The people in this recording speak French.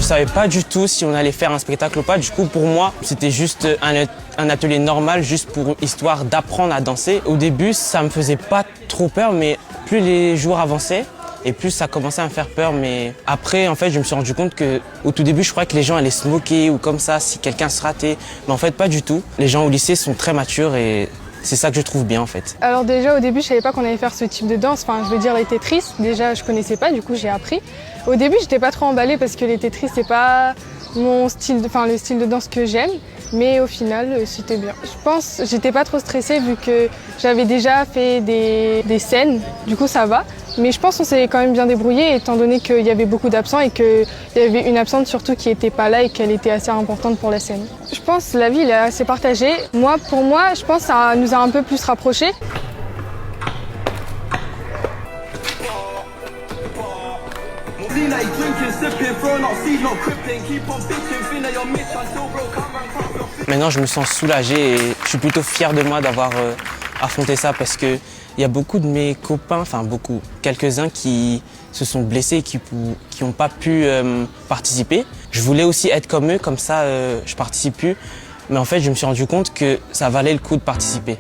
savais pas du tout si on allait faire un spectacle ou pas. Du coup, pour moi, c'était juste un atelier normal, juste pour histoire d'apprendre à danser. Au début, ça me faisait pas trop peur, mais plus les jours avançaient, et plus ça commençait à me faire peur. Mais après, en fait, je me suis rendu compte qu'au tout début, je croyais que les gens allaient se moquer ou comme ça, si quelqu'un se ratait. Mais en fait, pas du tout. Les gens au lycée sont très matures et c'est ça que je trouve bien en fait. Alors déjà au début je savais pas qu'on allait faire ce type de danse, enfin je veux dire les Tetris, déjà je connaissais pas, du coup j'ai appris. Au début j'étais pas trop emballée parce que les Tetris c'est pas mon style, le style de danse que j'aime, mais au final c'était bien. Je pense j'étais pas trop stressée vu que j'avais déjà fait des scènes, du coup ça va. Mais je pense qu'on s'est quand même bien débrouillé étant donné qu'il y avait beaucoup d'absents et qu'il y avait une absente surtout qui était pas là et qu'elle était assez importante pour la scène. Je pense que la vie est assez partagée. Pour moi, je pense que ça nous a un peu plus rapprochés. Maintenant, je me sens soulagé et je suis plutôt fier de moi d'avoir affronté ça parce que il y a beaucoup de mes copains, quelques-uns qui se sont blessés et qui n'ont pas pu participer. Je voulais aussi être comme eux, comme ça je participe plus. Mais en fait, je me suis rendu compte que ça valait le coup de participer.